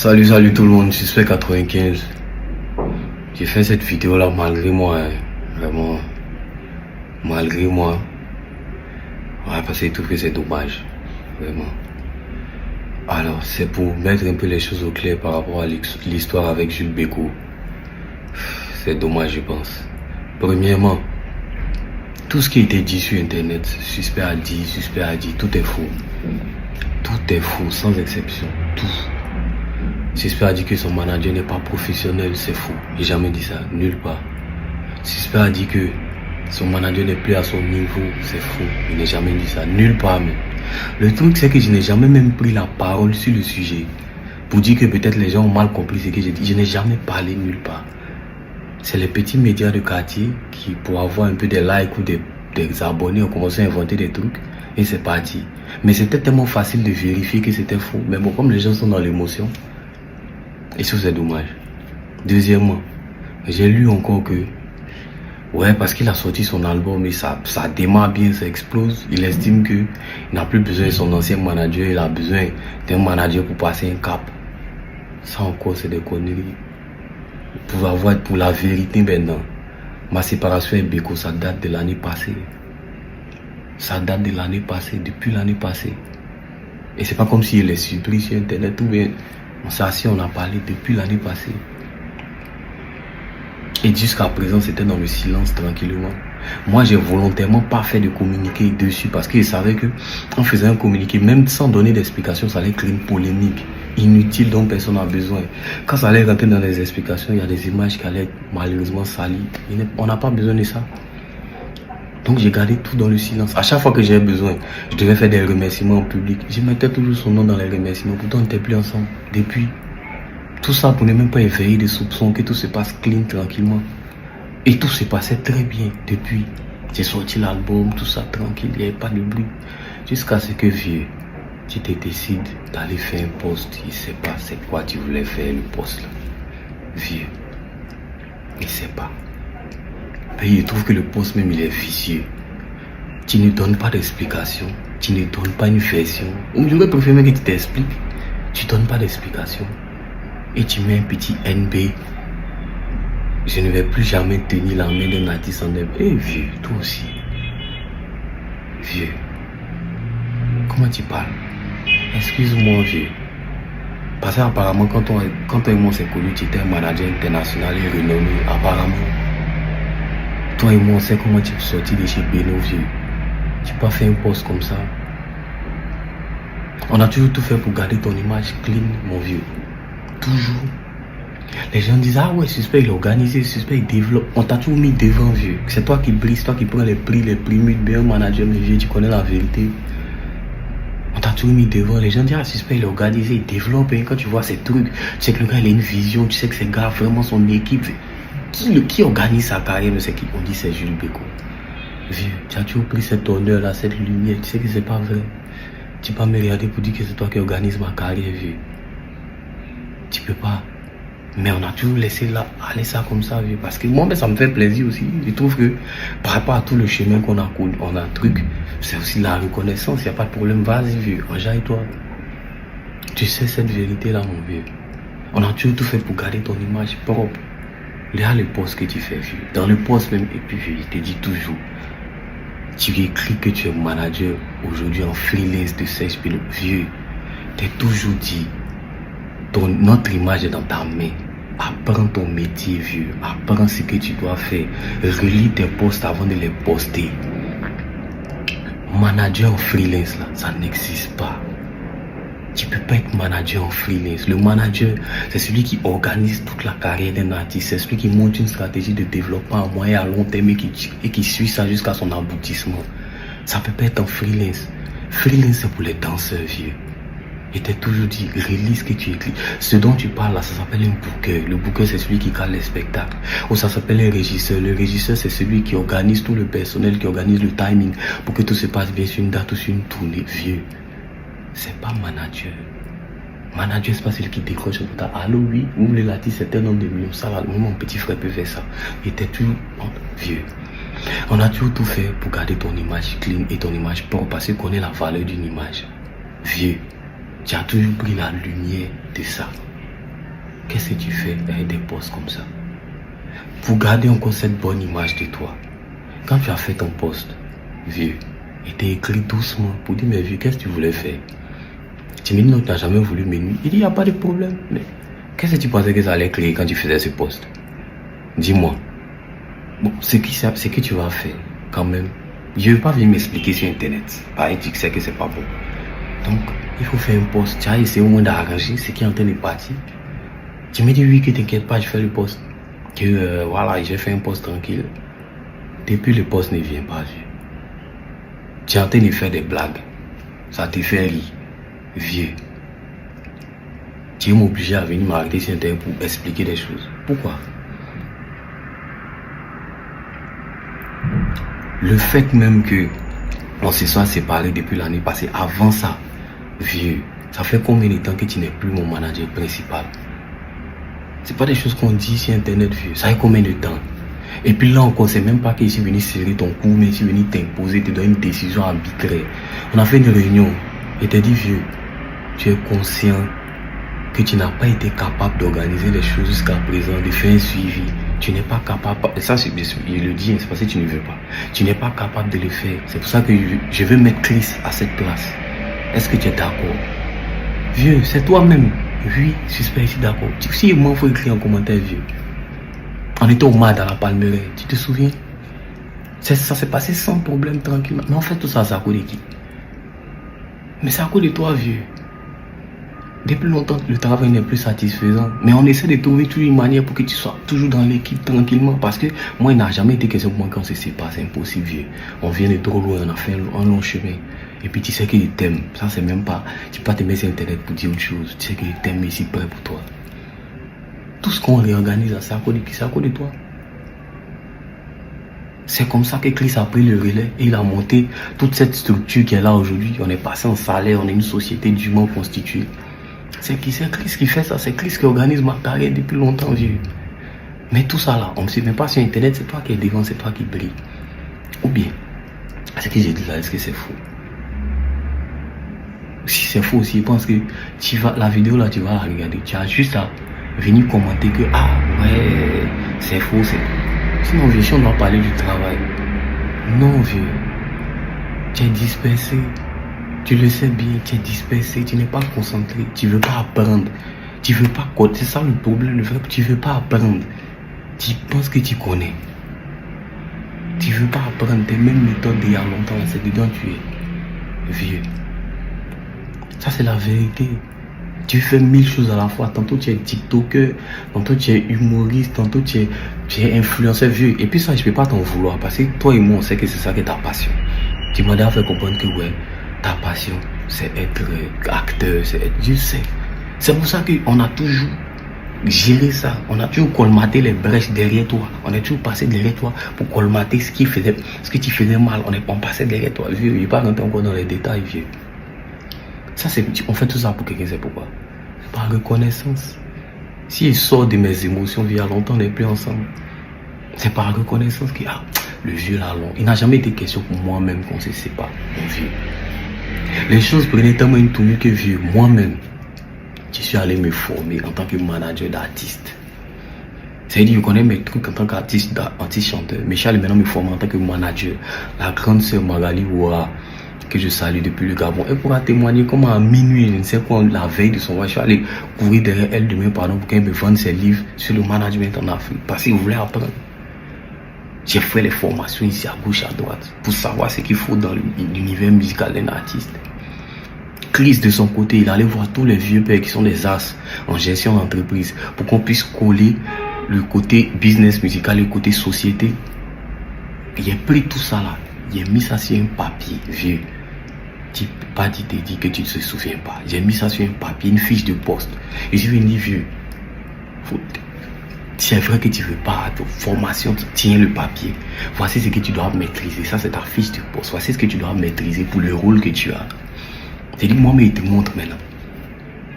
Salut tout le monde, Suspect 95. J'ai fait cette vidéo là malgré moi, hein. Vraiment, malgré moi. Ouais, parce que je trouve que c'est dommage, vraiment. Alors, c'est pour mettre un peu les choses au clair par rapport à l'histoire avec Jules Bécaud. C'est dommage, je pense. Premièrement, tout ce qui a été dit sur internet, Suspect a dit, tout est faux. Tout est faux, sans exception, tout. Suspect a dit que son manager n'est pas professionnel, c'est faux. J'ai jamais dit ça, nulle part. Suspect a dit que son manager n'est plus à son niveau, c'est faux. Il n'a jamais dit ça, nulle part même. Le truc c'est que je n'ai jamais même pris la parole sur le sujet pour dire que peut-être les gens ont mal compris ce que j'ai dit. Je n'ai jamais parlé nulle part. C'est les petits médias de quartier qui, pour avoir un peu des likes ou des abonnés, ont commencé à inventer des trucs et c'est parti. Mais c'était tellement facile de vérifier que c'était faux. Mais bon, comme les gens sont dans l'émotion, et ça c'est dommage. Deuxièmement, j'ai lu encore que ouais, parce qu'il a sorti son album et ça démarre bien, ça explose. Il estime qu'il n'a plus besoin de son ancien manager, il a besoin d'un manager pour passer un cap. Ça encore c'est des conneries. Pour la vérité maintenant, ma séparation avec Bécaud, ça date de l'année passée. Ça date de l'année passée, depuis l'année passée. Et c'est pas comme s'il est surpris sur internet ou bien on s'est assis, on a parlé depuis l'année passée. Et jusqu'à présent, c'était dans le silence tranquillement. Moi, j'ai volontairement pas fait de communiqué dessus parce que je savais que en faisant un communiqué, même sans donner d'explication, ça allait créer une polémique inutile dont personne n'a besoin. Quand ça allait rentrer dans les explications, il y a des images qui allaient être malheureusement salies. On n'a pas besoin de ça. Donc j'ai gardé tout dans le silence. À chaque fois que j'avais besoin, je devais faire des remerciements en public. Je mettais toujours son nom dans les remerciements. Pourtant, on n'était plus ensemble. Depuis, tout ça pour ne même pas éveiller des soupçons, que tout se passe clean, tranquillement. Et tout se passait très bien depuis. J'ai sorti l'album, tout ça tranquille, il n'y avait pas de bruit. Jusqu'à ce que, vieux, tu te décides d'aller faire un post. Il ne sait pas c'est quoi tu voulais faire le post là. Vieux, il ne sait pas. Et il trouve que le post même il est vicieux. Tu ne donnes pas d'explication, tu ne donnes pas une version. Ou j'aurais préféré que tu t'expliques. Tu ne donnes pas d'explication. Et tu mets un petit NB. Je ne vais plus jamais tenir la main d'un artiste en herbe. Eh vieux, toi aussi. Vieux. Comment tu parles? Excuse-moi vieux. Parce qu'apparemment quand toi et moi s'est connu, tu étais un manager international et renommé. Apparemment. Toi et moi, on sait comment tu es sorti de chez Beno, vieux. Tu peux pas faire un post comme ça. On a toujours tout fait pour garder ton image clean, mon vieux. Toujours. Les gens disent, ah ouais, Suspect, il est organisé, Suspect, il développe. On t'a toujours mis devant, vieux. C'est toi qui brise, toi qui prends les prix bien manager, mais vieux, tu connais la vérité. On t'a toujours mis devant. Les gens disent, ah, Suspect, il est organisé, il développe. Et quand tu vois ces trucs, tu sais que le gars, il a une vision, tu sais que c'est gars, vraiment son équipe. Qui organise sa carrière, mais c'est qui? On dit c'est Jules Bécaud. Vieux, tu as toujours pris cet honneur là, cette lumière, tu sais que c'est pas vrai. Tu peux pas me regarder pour dire que c'est toi qui organise ma carrière, vieux. Tu peux pas. Mais on a toujours laissé là, aller ça comme ça, vieux. Parce que moi, ça me fait plaisir aussi. Je trouve que par rapport à tout le chemin qu'on a connu, on a un truc, c'est aussi la reconnaissance, il n'y a pas de problème. Vas-y, vieux, enjaille-toi. Tu sais cette vérité là, mon vieux. On a toujours tout fait pour garder ton image propre. Regarde le post que tu fais, vieux. Dans le post même, et puis vieux, il te dit toujours. Tu écris que tu es manager aujourd'hui en freelance de Serge Pilot. Vieux, t'es toujours dit, notre image est dans ta main. Apprends ton métier, vieux. Apprends ce que tu dois faire. Relis tes posts avant de les poster. Manager en freelance, là, ça n'existe pas. Tu peux pas être manager en freelance. Le manager, c'est celui qui organise toute la carrière d'un artiste. C'est celui qui monte une stratégie de développement à moyen et à long terme et qui suit ça jusqu'à son aboutissement. Ça peut pas être en freelance. Freelance, c'est pour les danseurs, vieux. Et t'es toujours dit, relis ce que tu écris. Ce dont tu parles là, ça s'appelle un booker. Le booker, c'est celui qui cale les spectacles. Ou ça s'appelle un régisseur. Le régisseur, c'est celui qui organise tout le personnel, qui organise le timing pour que tout se passe bien sur une date ou sur une tournée, vieux. C'est pas manager. Manager, c'est pas celui qui décroche sur ta allô, oui, ou les l'artiste, c'est un nombre de millions. Ça va, mon petit frère peut faire ça. Il était toujours vieux. On a toujours tout fait pour garder ton image clean et ton image propre parce qu'on connaît la valeur d'une image. Vieux, tu as toujours pris la lumière de ça. qu'est-ce que tu fais avec des posts comme ça? Pour garder encore cette bonne image de toi. Quand tu as fait ton post, vieux, il t'a écrit doucement pour dire, mais vieux, qu'est-ce que tu voulais faire? Tu me dis, non, tu n'as jamais voulu me nuire. Il dit, il n'y a pas de problème. Mais qu'est-ce que tu pensais que ça allait créer quand tu faisais ce post? Dis-moi. Bon, ce que tu vas faire, quand même, je ne vais pas venir m'expliquer sur Internet. Pareil, tu sais que c'est pas bon. Donc, il faut faire un post. Tu as essayé au moins d'arranger ce qui est en train de partir. Tu me dis, oui, que t'inquiète pas, je fais le post. Que voilà, j'ai fait un post tranquille. Depuis le post ne vient pas, vieux. Tu es en train de faire des blagues. Ça te fait rire. Vieux. Tu es obligé à venir m'arrêter sur Internet pour expliquer des choses. Pourquoi? Le fait même que on se soit séparés depuis l'année passée, avant ça, vieux, ça fait combien de temps que tu n'es plus mon manager principal? C'est pas des choses qu'on dit sur Internet, vieux. Ça fait combien de temps? Et puis là encore, c'est même pas que je suis venu serrer ton cou, mais je suis venu t'imposer, te donner une décision arbitraire. On a fait une réunion et t'as dit, vieux, tu es conscient que tu n'as pas été capable d'organiser les choses jusqu'à présent, de faire un suivi. Tu n'es pas capable, et ça je le dis, c'est parce que tu ne veux pas. Tu n'es pas capable de le faire. C'est pour ça que je veux mettre Chris à cette place. Est-ce que tu es d'accord? Vieux, c'est toi-même. Oui, suspect ici, d'accord. Si moi, il faut écrire en commentaire, vieux. On était au MAD à la Palmeraie, tu te souviens? Ça s'est passé sans problème, tranquillement. Mais en fait, tout ça, c'est à cause de qui? Mais c'est à cause de toi, vieux. Depuis longtemps, le travail n'est plus satisfaisant. Mais on essaie de trouver toujours une manière pour que tu sois toujours dans l'équipe tranquillement. Parce que moi, il n'a jamais été question pour moi quand on se sépare. C'est impossible, vieux. On vient de trop loin, on a fait un long chemin. Et puis tu sais qu'il t'aime. Ça, c'est même pas... Tu peux pas te mettre sur Internet pour dire autre chose. Tu sais qu'il t'aime ici prêt pour toi. Tout ce qu'on réorganise, c'est à cause de qui? C'est à cause de toi. C'est comme ça que Chris a pris le relais et il a monté toute cette structure qui est là aujourd'hui. On est passé en salaire, on est une société dûment constituée. C'est Chris qui fait ça, c'est Chris qui organise ma carrière depuis longtemps, vieux. Mais tout ça là, on ne se met pas sur Internet, c'est toi qui es devant, c'est toi qui brille. Ou bien, ce que j'ai dit là, est-ce que c'est faux? Si c'est faux aussi, je pense que la vidéo là, tu vas la regarder, tu as juste à venir commenter que, ah ouais, c'est faux, c'est... Sinon, vieux, si on doit parler du travail. Non, vieux, tu es dispersé. Tu le sais bien, tu es dispersé, tu n'es pas concentré, tu ne veux pas apprendre, tu veux pas coder, c'est ça le problème, le vrai, tu ne veux pas apprendre, tu penses que tu connais, tu ne veux pas apprendre tes mêmes méthodes d'il y a longtemps, c'est dedans tu es vieux. Ça c'est la vérité. Tu fais 1000 choses à la fois, tantôt tu es TikToker, tantôt tu es humoriste, tantôt tu es influenceur, vieux. Et puis ça je ne peux pas t'en vouloir parce que toi et moi on sait que c'est ça qui est ta passion. Tu m'as déjà fait comprendre que ouais, ta passion, c'est être acteur, c'est être... Je sais. C'est pour ça qu'on a toujours géré ça. On a toujours colmaté les brèches derrière toi. On est toujours passé derrière toi pour colmater ce que tu faisais mal. On passait derrière toi, vieux. Il n'est pas rentré encore dans les détails, vieux. Ça, on fait tout ça pour quelqu'un, c'est pourquoi? Par reconnaissance. Si il sort de mes émotions, il y a longtemps, on n'est plus ensemble. C'est par reconnaissance que le vieux là long. Il n'a jamais été question pour moi-même qu'on se sépare, mon vieux. Les choses prenaient tellement une tournure que vieux, moi-même, je suis allé me former en tant que manager d'artiste. C'est-à-dire, je connais mes trucs en tant qu'artiste, chanteur, mais je suis allé maintenant me former en tant que manager. La grande sœur Magali Ouara, que je salue depuis le Gabon, elle pourra témoigner comment à minuit, je ne sais quoi, la veille de son voyage, je suis allé courir derrière elle demain, pardon, pour qu'elle me vende ses livres sur le management en Afrique, parce qu'il voulait apprendre. J'ai fait les formations ici à gauche, à droite, pour savoir ce qu'il faut dans l'univers musical d'un artiste. Chris, de son côté, il allait voir tous les vieux pères qui sont des as en gestion d'entreprise pour qu'on puisse coller le côté business musical et le côté société. Il a pris tout ça là, il a mis ça sur un papier, vieux. Tu peux pas te dire que tu ne te souviens pas. J'ai mis ça sur un papier, une fiche de poste. Et je lui ai dit, vieux, c'est vrai que tu ne veux pas de formation, tiens le papier. Voici ce que tu dois maîtriser. Ça, c'est ta fiche de poste. Voici ce que tu dois maîtriser pour le rôle que tu as. J'ai dit, moi, mais il te montre maintenant.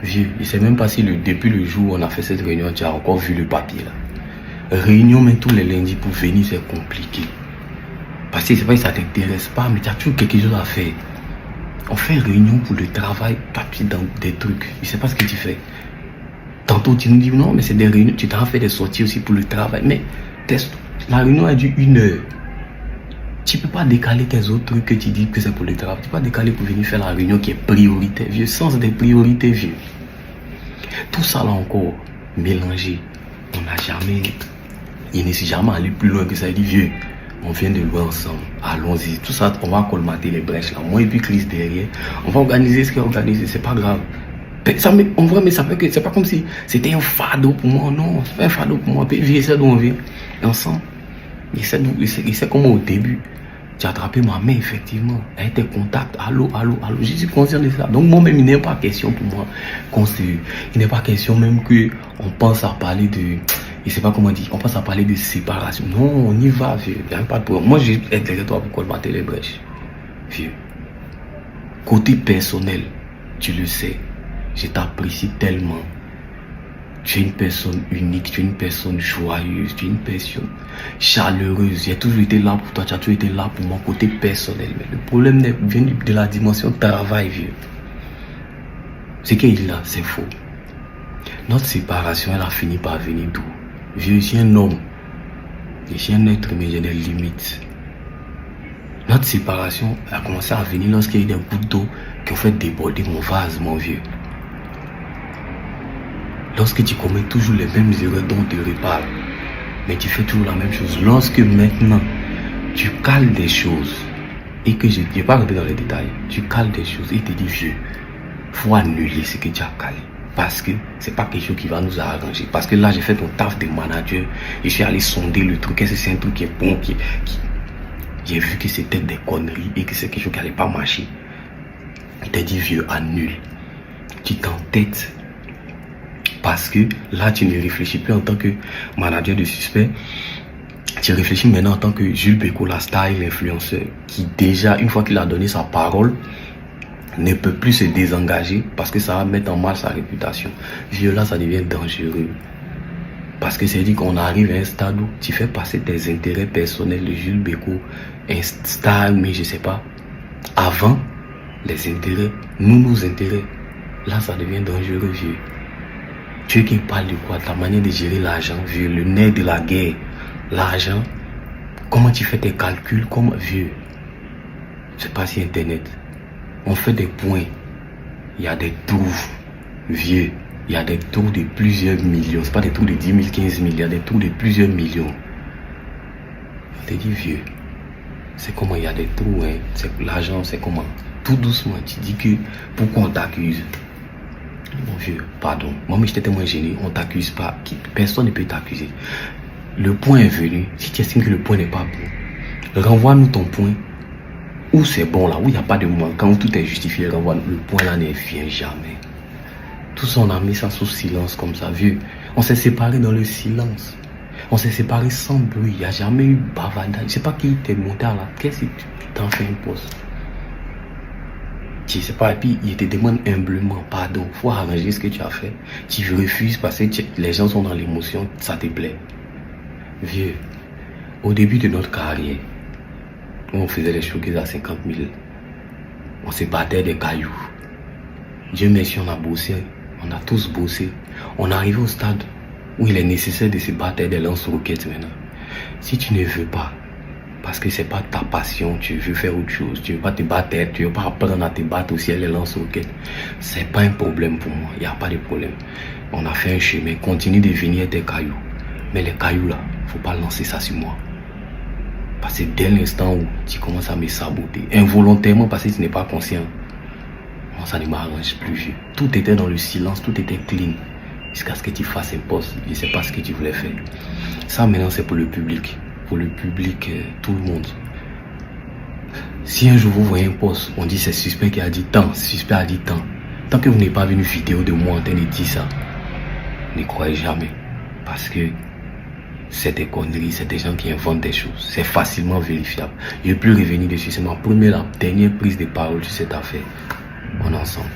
Vieux, je ne sais même pas si depuis le jour où on a fait cette réunion, tu as encore vu le papier là. Réunion, même tous les lundis pour venir, c'est compliqué. Parce que c'est vrai que ça ne t'intéresse pas, mais tu as toujours quelque chose à faire. On fait une réunion pour le travail, papier dans des trucs. Je ne sais pas ce que tu fais. Tantôt, tu nous dis non, mais c'est des réunions. Tu t'en fais des sorties aussi pour le travail. Mais la réunion a dû 1 heure. Tu ne peux pas décaler tes autres trucs que tu dis que c'est pour le travail. Tu ne peux pas décaler pour venir faire la réunion qui est prioritaire, vieux. Sens des priorités, vieux. Tout ça là encore, mélangé. On n'a jamais. Il n'est jamais allé plus loin que ça. Il dit, vieux, on vient de loin ensemble. Allons-y. Tout ça, on va colmater les brèches là. Moi et puis Chris derrière. On va organiser ce qu'il y a organisé. C'est pas grave. Ça, en vrai, mais ça fait que c'est pas comme si c'était un fardeau pour moi. Non, c'est pas un fardeau pour moi. Puis vieux, c'est d'où on vient. Ensemble. Il sait comment au début. Tu as attrapé ma main, effectivement. Elle était contact. Allô. Je suis conscient de ça. Donc, moi-même, il n'est pas question pour moi il n'est pas question même qu'on pense à parler de. Je ne sais pas comment dire. On pense à parler de séparation. Non, on y va, vieux. Il n'y a pas de problème. Moi, j'ai été derrière toi pour colmater les brèches. Vieux. Côté personnel, tu le sais. Je t'apprécie tellement. Tu es une personne unique, tu es une personne joyeuse, tu es une personne chaleureuse. J'ai toujours été là pour toi, tu as toujours été là pour mon côté personnel. Mais le problème vient de la dimension travail, vieux. Ce qu'il est là, c'est faux. Notre séparation, elle a fini par venir d'où? Vieux, je suis un homme. Je suis un être, mais j'ai des limites. Notre séparation a commencé à venir lorsqu'il y a eu des gouttes d'eau qui ont fait déborder mon vase, mon vieux. Lorsque tu commets toujours les mêmes erreurs dont on te reparle, mais tu fais toujours la même chose. Lorsque maintenant, tu cales des choses, et que je ne vais pas rentrer dans les détails, tu cales des choses et te dis, vieux, il faut annuler ce que tu as calé. Parce que ce n'est pas quelque chose qui va nous arranger. Parce que là, j'ai fait ton taf de manager, et je suis allé sonder le truc. Est-ce que c'est un truc qui est bon, j'ai vu que c'était des conneries et que c'est quelque chose qui n'allait pas marcher. Il t'a dit, vieux, annule. Tu t'entêtes. Parce que là, tu ne réfléchis plus en tant que manager de suspect. Tu réfléchis maintenant en tant que Jules Bécaud, la star et l'influenceur, qui déjà, une fois qu'il a donné sa parole, ne peut plus se désengager parce que ça va mettre en mal sa réputation. Vieux, là, ça devient dangereux. Parce que c'est dit qu'on arrive à un stade où tu fais passer tes intérêts personnels de Jules Bécaud, un star, mais je sais pas, avant les intérêts, nos intérêts. Là, ça devient dangereux, vieux. Tu veux qu'il parle de quoi? Ta manière de gérer l'argent, vieux, le nerf de la guerre, l'argent. Comment tu fais tes calculs, comment, vieux? C'est pas si Internet. On fait des points. Il y a des trous, vieux. Il y a des trous de plusieurs millions. C'est pas des trous de 10 000, 15 000. Il y a des trous de plusieurs millions. On te dit, vieux. C'est comment il y a des trous, hein. L'argent, c'est comment? Tout doucement, tu dis que pourquoi on t'accuse? Mon vieux, pardon. Moi, mais j'étais tellement gêné. On t'accuse pas. Personne ne peut t'accuser. Le point est venu. Si tu estimes que le point n'est pas bon, renvoie-nous ton point. Où c'est bon là, où il n'y a pas de manquant, où tout est justifié, renvoie-nous. Le point là ne vient jamais. Tout ça, on a mis ça sous silence comme ça, vieux. On s'est séparés dans le silence. On s'est séparés sans bruit. Il n'y a jamais eu bavardage. Je ne sais pas qui t'est monté à la caisse et tu t'en fais une pause. Tu sais pas, et puis il te demande humblement pardon, il faut arranger ce que tu as fait. Tu refuses parce que les gens sont dans l'émotion, ça te plaît. Vieux, au début de notre carrière, on faisait les showcases à 50 000, on se battait des cailloux. Dieu merci, on a bossé, on a tous bossé. On est arrivé au stade où il est nécessaire de se battre des lance-roquettes maintenant. Si tu ne veux pas, parce que c'est pas ta passion, tu veux faire autre chose, tu veux pas te battre, tu veux pas apprendre à te battre aussi à les lance-roquettes, c'est pas un problème pour moi, il n'y a pas de problème. On a fait un chemin, continue de venir des cailloux. Mais les cailloux là, faut pas lancer ça sur moi. Parce que dès l'instant où tu commences à me saboter, involontairement parce que tu n'es pas conscient, moi ça ne m'arrange plus, vieux. Tout était dans le silence, tout était clean. Jusqu'à ce que tu fasses un poste, je ne sais pas ce que tu voulais faire. Ça maintenant c'est pour le public. Pour le public, tout le monde. Si un jour vous voyez un post, on dit c'est suspect qui a dit tant, suspect a dit tant. Tant que vous n'avez pas vu une vidéo de moi en train de dire ça, ne croyez jamais. Parce que c'est des conneries, c'est des gens qui inventent des choses. C'est facilement vérifiable. Je ne vais plus revenir dessus. C'est ma première, la dernière prise de parole sur cette affaire. On est ensemble.